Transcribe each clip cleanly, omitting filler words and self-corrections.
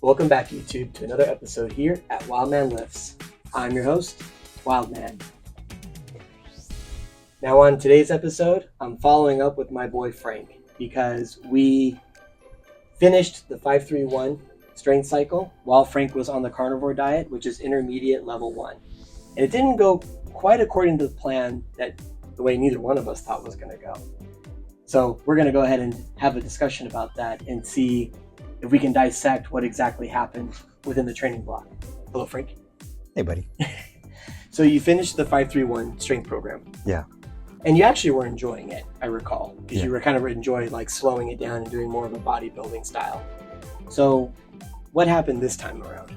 Welcome back, YouTube, to another episode here at WILDMAN Lifts. I'm your host, WILDMAN. Now on today's episode, I'm following up with my boy Frank because we finished the 5-3-1 strength cycle while Frank was on the carnivore diet, which is intermediate level 1. And it didn't go quite according to the plan that the way neither one of us thought was going to go. So we're going to go ahead and have a discussion about that and see if we can dissect what exactly happened within the training block. Hello, Frank. Hey, buddy. So you finished the 5-3-1 strength program. Yeah. And you actually were enjoying it, I recall, because Yeah. you were kind of enjoying like slowing it down and doing more of a bodybuilding style. So what happened this time around?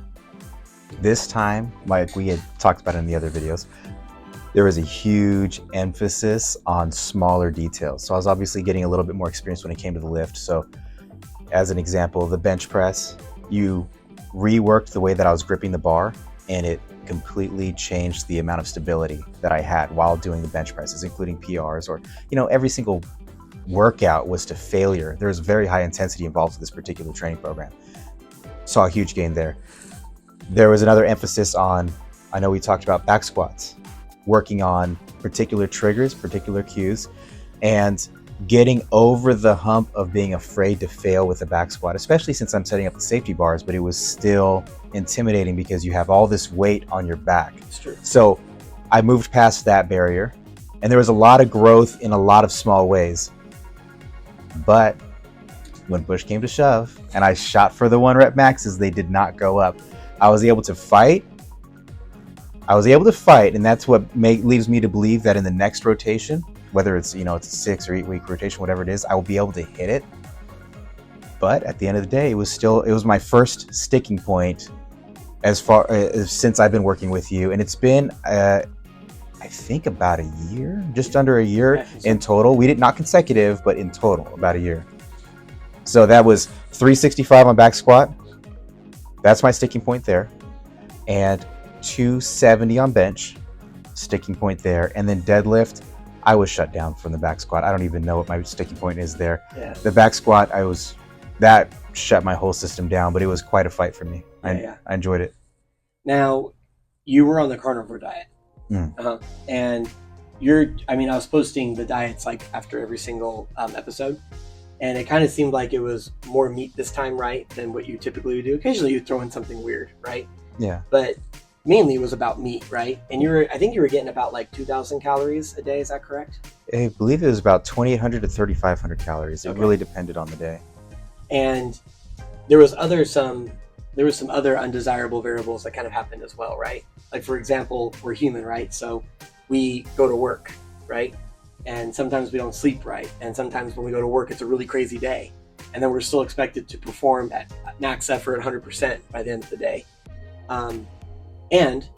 This time, like we had talked about in the other videos, there was a huge emphasis on smaller details. So I was obviously getting a little bit more experience when it came to the lift. So as an example, the bench press, you reworked the way that I was gripping the bar, and it completely changed the amount of stability that I had while doing the bench presses, including PRs, or, every single workout was to failure. There was very high intensity involved with this particular training program. Saw a huge gain there. There was another emphasis on, I know we talked about back squats, working on particular triggers, particular cues, and getting over the hump of being afraid to fail with the back squat, especially since I'm setting up the safety bars, but it was still intimidating because you have all this weight on your back. It's true. So I moved past that barrier, and there was a lot of growth in a lot of small ways. But when push came to shove and I shot for the 1-rep maxes, they did not go up. I was able to fight, and that's what leads me to believe that in the next rotation, whether it's, it's a 6 or 8 week rotation, whatever it is, I will be able to hit it. But at the end of the day, it was my first sticking point as far as since I've been working with you. And it's been, I think about a year, just under a year in total. We did not consecutive, but in total, about a year. So that was 365 on back squat. That's my sticking point there. And 270 on bench, sticking point there. And then deadlift, I was shut down from the back squat. I don't even know what my sticking point is there. Yeah. The back squat, that shut my whole system down, but it was quite a fight for me. I enjoyed it. Now, you were on the carnivore diet. And I was posting the diets like after every single episode. And it kind of seemed like it was more meat this time, right, than what you typically would do. Occasionally you throw in something weird, right? Yeah. But mainly it was about meat, right? And I think you were getting about like 2,000 calories a day. Is that correct? I believe it was about 2,800 to 3,500 calories. It really depended on the day. And there was some other undesirable variables that kind of happened as well, right? Like, for example, we're human, right? So we go to work, right? And sometimes we don't sleep right. And sometimes when we go to work, it's a really crazy day. And then we're still expected to perform at max effort 100% by the end of the day. And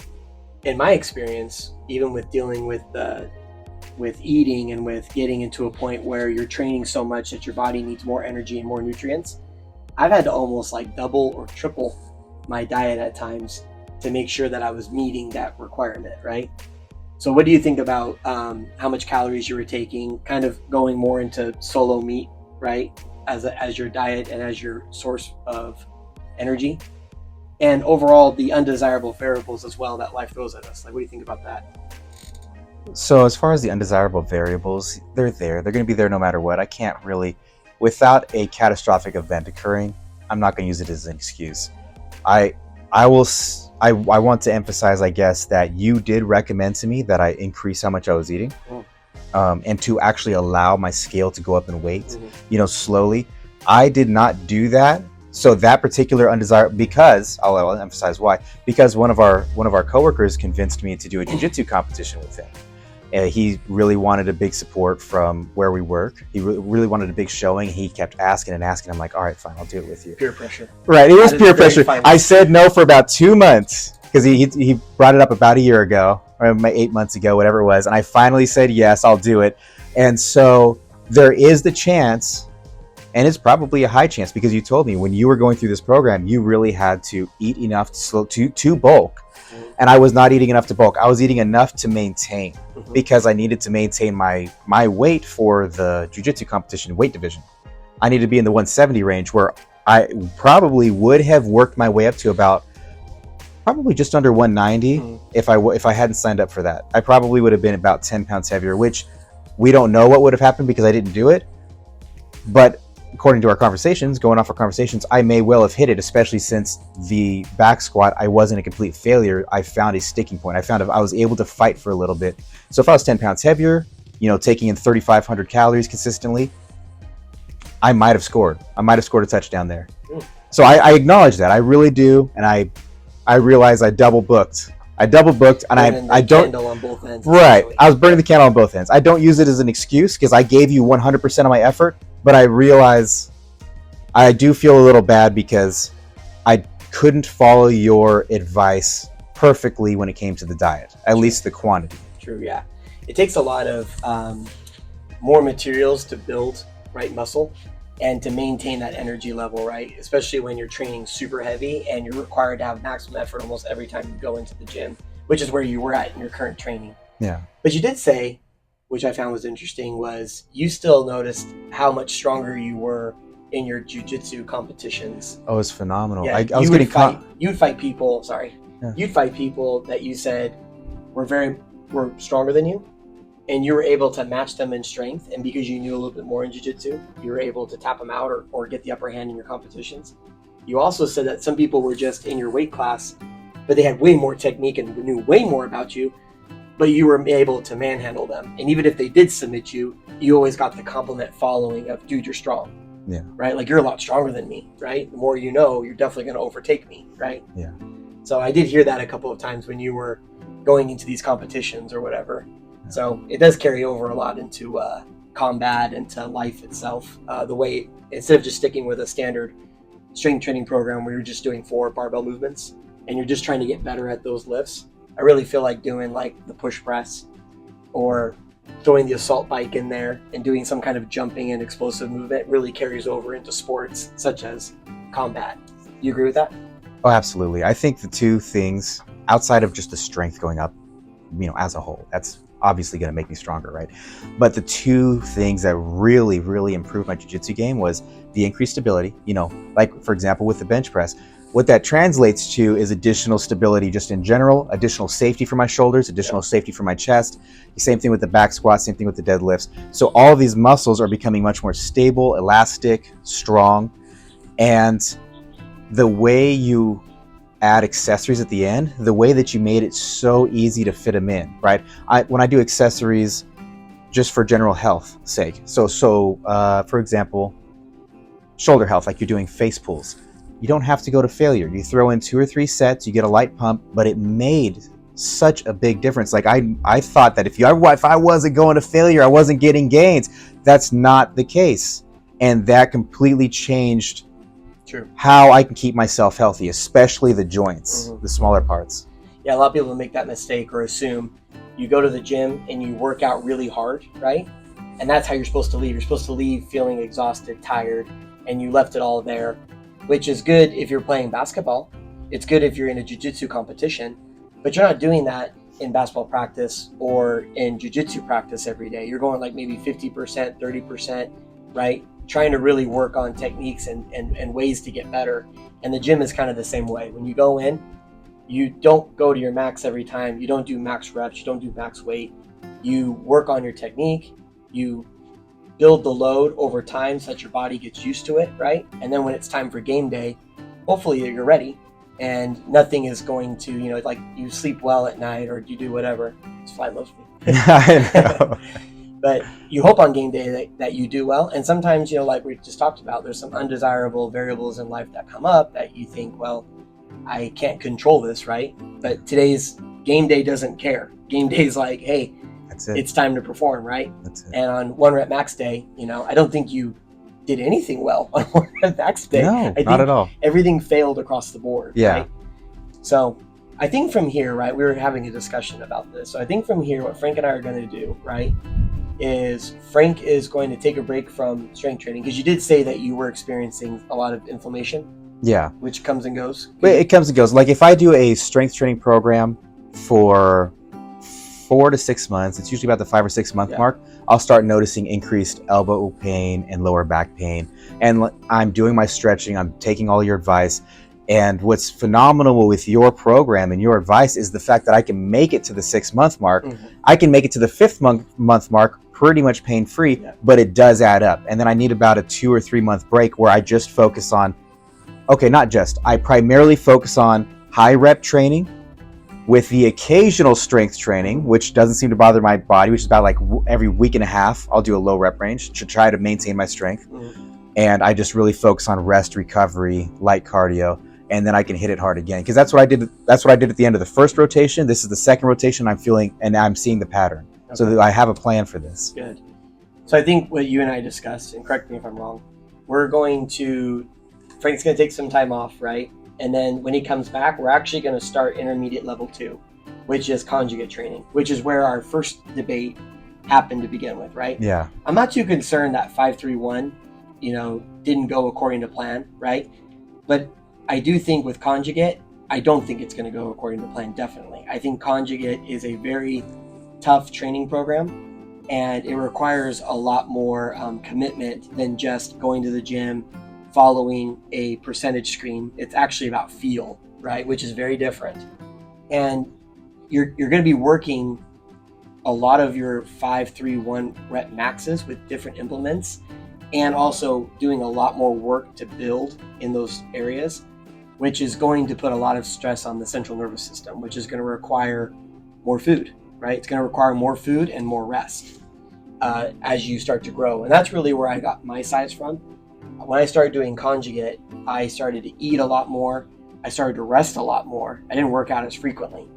in my experience, even with dealing with eating and with getting into a point where you're training so much that your body needs more energy and more nutrients, I've had to almost like double or triple my diet at times to make sure that I was meeting that requirement, right? So what do you think about how much calories you were taking, kind of going more into solo meat, right, as your diet and as your source of energy? And overall, the undesirable variables as well that life throws at us. Like, what do you think about that? So as far as the undesirable variables, they're there. They're going to be there no matter what. I can't really, without a catastrophic event occurring, I'm not going to use it as an excuse. I want to emphasize, I guess, that you did recommend to me that I increase how much I was eating, and to actually allow my scale to go up in weight, slowly. I did not do that. So that particular undesirable, because I'll emphasize why, because one of our coworkers convinced me to do a jiu-jitsu competition with him. He really wanted a big support from where we work. He really wanted a big showing. He kept asking and asking. I'm like, all right, fine, I'll do it with you. Peer pressure. Right, it was peer pressure. I said no for about 2 months because he brought it up about a year ago, or 8 months ago, whatever it was. And I finally said, yes, I'll do it. And so there is the chance, and it's probably a high chance, because you told me when you were going through this program, you really had to eat enough to bulk. And I was not eating enough to bulk. I was eating enough to maintain, because I needed to maintain my weight for the jiu-jitsu competition weight division. I needed to be in the 170 range, where I probably would have worked my way up to about probably just under 190 if I hadn't signed up for that. I probably would have been about 10 pounds heavier, which we don't know what would have happened because I didn't do it. But according to our conversations, going off our conversations, I may well have hit it, especially since the back squat, I wasn't a complete failure. I found a sticking point. I found I was able to fight for a little bit. So if I was 10 pounds heavier, you know, taking in 3,500 calories consistently, I might have scored. I might have scored a touchdown there. So I acknowledge that. I really do. And I realized I double booked. And I don't. On both ends, right. I was burning the candle on both ends. I don't use it as an excuse because I gave you 100% of my effort, but I realize I do feel a little bad because I couldn't follow your advice perfectly when it came to the diet, at least the quantity. True. Yeah. It takes a lot of more materials to build muscle and to maintain that energy level, right? Especially when you're training super heavy and you're required to have maximum effort almost every time you go into the gym, which is where you were at in your current training. Yeah. But you did say, which I found was interesting, was you still noticed how much stronger you were in your jiu-jitsu competitions. Oh, it's phenomenal. Yeah, I was getting caught. You'd fight people that you said were stronger than you, and you were able to match them in strength, and because you knew a little bit more in jiu-jitsu, you were able to tap them out or get the upper hand in your competitions. You also said that some people were just in your weight class, but they had way more technique and knew way more about you, but you were able to manhandle them. And even if they did submit you, you always got the compliment following of, dude, you're strong. Yeah. Right? Like, you're a lot stronger than me, right? The more you know, you're definitely going to overtake me, right? Yeah. So I did hear that a couple of times when you were going into these competitions or whatever. So it does carry over a lot into combat, into life itself. The way, instead of just sticking with a standard strength training program where you're just doing 4 barbell movements and you're just trying to get better at those lifts, I really feel like doing like the push press or throwing the assault bike in there and doing some kind of jumping and explosive movement really carries over into sports such as combat. You agree with that? Oh, absolutely. I think the two things outside of just the strength going up, you know, as a whole, that's obviously going to make me stronger, right? But the two things that really, really improved my jiu-jitsu game was the increased stability. You know, like for example, with the bench press, what that translates to is additional stability just in general, additional safety for my shoulders, additional safety for my chest. Same thing with the back squat, same thing with the deadlifts. So all of these muscles are becoming much more stable, elastic, strong. And the way you add accessories at the end, the way that you made it so easy to fit them in, right? When I do accessories just for general health sake, so for example, shoulder health, like you're doing face pulls, you don't have to go to failure. You throw in 2 or 3 sets, you get a light pump, but it made such a big difference. Like I thought that if I wasn't going to failure, I wasn't getting gains. That's not the case. And that completely changed how I can keep myself healthy, especially the joints, the smaller parts. Yeah, a lot of people make that mistake or assume you go to the gym and you work out really hard, right? And that's how you're supposed to leave. You're supposed to leave feeling exhausted, tired, and you left it all there, which is good if you're playing basketball. It's good if you're in a jiu-jitsu competition, but you're not doing that in basketball practice or in jiu-jitsu practice every day. You're going like maybe 50%, 30%, right? Trying to really work on techniques and ways to get better. And the gym is kind of the same way. When you go in, you don't go to your max every time. You don't do max reps. You don't do max weight. You work on your technique. You build the load over time so that your body gets used to it, right? And then when it's time for game day, hopefully you're ready and nothing is going to, you know, like you sleep well at night or you do whatever. It's fly loves me. I know. But you hope on game day that you do well. And sometimes, you know, like we just talked about, there's some undesirable variables in life that come up that you think, well, I can't control this, right? But today's game day doesn't care. Game day is like, hey, it's time to perform, right? That's it. And on 1 rep max day, you know, I don't think you did anything well on 1 rep max day. No, I think not at all. Everything failed across the board. Yeah. Right? So I think from here, right, we were having a discussion about this. So I think from here, what Frank and I are going to do, right, is Frank is going to take a break from strength training because you did say that you were experiencing a lot of inflammation. Yeah. Which comes and goes. But it comes and goes. Like if I do a strength training program for 4 to 6 months, it's usually about the 5 or 6 month Yeah. mark, I'll start noticing increased elbow pain and lower back pain. And I'm doing my stretching, I'm taking all your advice. And what's phenomenal with your program and your advice is the fact that I can make it to the 6 month mark. Mm-hmm. I can make it to the 5th month mark pretty much pain free, Yeah. but it does add up. And then I need about a 2 or 3 month break where I just focus on, I primarily focus on high rep training with the occasional strength training, which doesn't seem to bother my body, which is about like every week and a half, I'll do a low rep range to try to maintain my strength. Mm-hmm. And I just really focus on rest, recovery, light cardio, and then I can hit it hard again. Because that's what I did. That's what I did at the end of the first rotation. This is the second rotation. I'm feeling, and I'm seeing the pattern. Okay. So I have a plan for this. Good. So I think what you and I discussed, and correct me if I'm wrong, Frank's going to take some time off, right? And then when he comes back, we're actually going to start intermediate level 2, which is conjugate training, which is where our first debate happened to begin with, right? Yeah. I'm not too concerned that 531, didn't go according to plan, right? But I do think with conjugate, I don't think it's going to go according to plan, definitely. I think conjugate is a very tough training program, and it requires a lot more commitment than just going to the gym, following a percentage screen. It's actually about feel, right? Which is very different. And you're going to be working a lot of your 5-3-1 rep maxes with different implements, and also doing a lot more work to build in those areas, which is going to put a lot of stress on the central nervous system, which is going to require more food, right? It's going to require more food and more rest as you start to grow. And that's really where I got my size from. When I started doing conjugate, I started to eat a lot more. I started to rest a lot more. I didn't work out as frequently.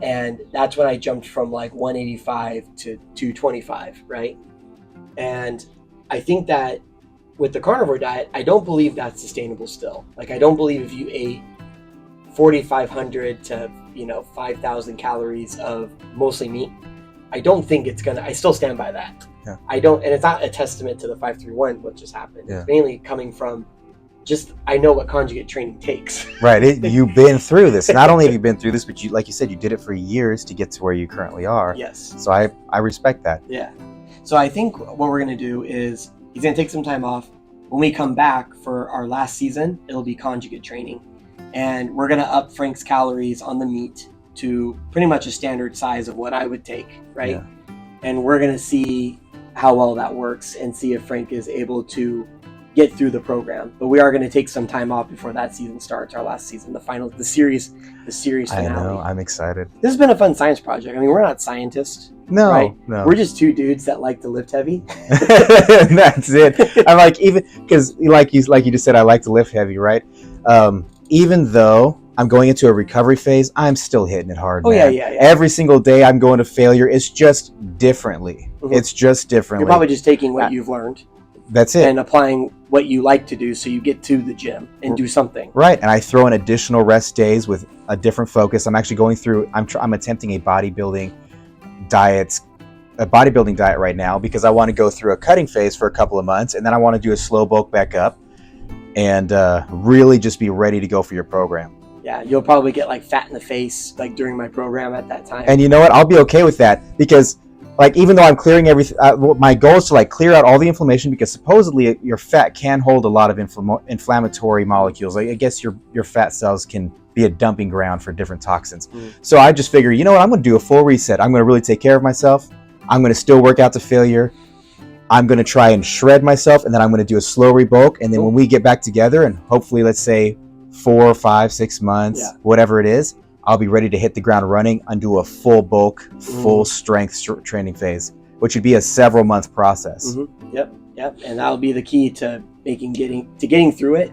And that's when I jumped from like 185 to 225, right? And I think that with the carnivore diet, I don't believe that's sustainable still. Like, I don't believe if you ate 4,500 to 5,000 calories of mostly meat, I don't think it's gonna. I still stand by that. Yeah. I don't, and it's not a testament to the 531 what just happened. Yeah. It's mainly coming from just I know what conjugate training takes. Right. You've been through this. Not only have you been through this, but you, like you said, you did it for years to get to where you currently are. Yes. So I respect that. Yeah. So I think what we're gonna do is he's gonna take some time off. When we come back for our last season, it'll be conjugate training, and we're gonna up Frank's calories on the meat to pretty much a standard size of what I would take, right? Yeah. And we're gonna see how well that works and see if Frank is able to get through the program. But we are going to take some time off before that season starts, our last season, the series finale. I know, I'm excited. This has been a fun science project. I mean, we're not scientists. No, right? no. We're just two dudes that like to lift heavy. That's it. I like, even because like you just said, I like to lift heavy, right? Even though I'm going into a recovery phase, I'm still hitting it hard. Oh, man. yeah. Every single day I'm going to failure. It's just differently. Mm-hmm. It's just differently. You're probably just taking what you've learned. That's it. And applying what you like to do so you get to the gym and do something. Right. And I throw in additional rest days with a different focus. I'm actually going through, I'm attempting a bodybuilding diet right now because I want to go through a cutting phase for a couple of months, and then I want to do a slow bulk back up and really just be ready to go for your program. Yeah, you'll probably get like fat in the face like during my program at that time. And you know what? I'll be okay with that because like, even though I'm clearing everything, my goal is to like clear out all the inflammation because supposedly your fat can hold a lot of inflammatory molecules. Like, I guess your fat cells can be a dumping ground for different toxins. So I just figure, you know what? I'm going to do a full reset. I'm going to really take care of myself. I'm going to still work out to failure. I'm going to try and shred myself, and then I'm going to do a slow rebulk. And then when we get back together and hopefully, let's say 4, 5, 6 months, whatever it is, I'll be ready to hit the ground running and do a full bulk, full strength training phase, which would be a several month process. Yep. And that'll be the key to getting through it.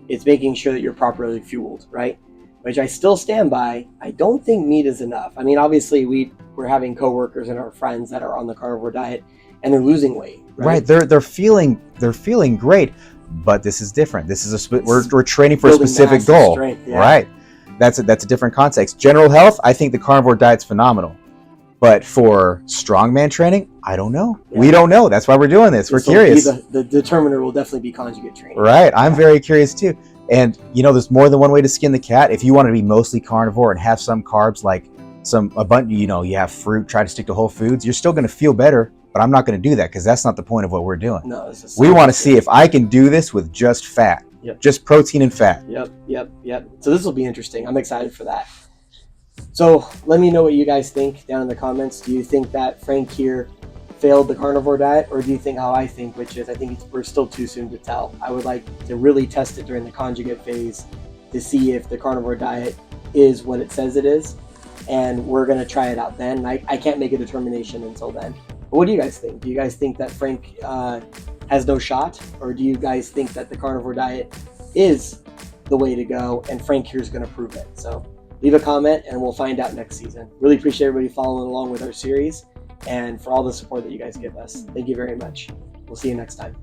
It's making sure that you're properly fueled, right? Which I still stand by. I don't think meat is enough. I mean, obviously we're having coworkers and our friends that are on the carnivore diet and they're losing weight. Right. They're feeling great, but this is different. This is we're training for a specific goal. Strength, Right. That's a different context. General health, I think the carnivore diet's phenomenal. But for strongman training, I don't know. Yeah. We don't know. That's why we're doing this. We're curious. The determiner will definitely be conjugate training. Right. I'm very curious too. And there's more than one way to skin the cat. If you want to be mostly carnivore and have some carbs like a bunch, you know, you have fruit, try to stick to whole foods, you're still going to feel better, but I'm not going to do that because that's not the point of what we're doing. No, this is we want to see if I can do this with just fat. Yep. Just protein and fat. Yep. So this will be interesting. I'm excited for that. So let me know what you guys think down in the comments. Do you think that Frank here failed the carnivore diet, or do you think how I think, which is I think we're still too soon to tell. I would like to really test it during the conjugate phase to see if the carnivore diet is what it says it is, and we're going to try it out then. I can't make a determination until then. But what do you guys think? Do you guys think that Frank has no shot, or do you guys think that the carnivore diet is the way to go and Frank here is going to prove it? So leave a comment and we'll find out next season. Really appreciate everybody following along with our series and for all the support that you guys give us. Thank you very much. We'll see you next time.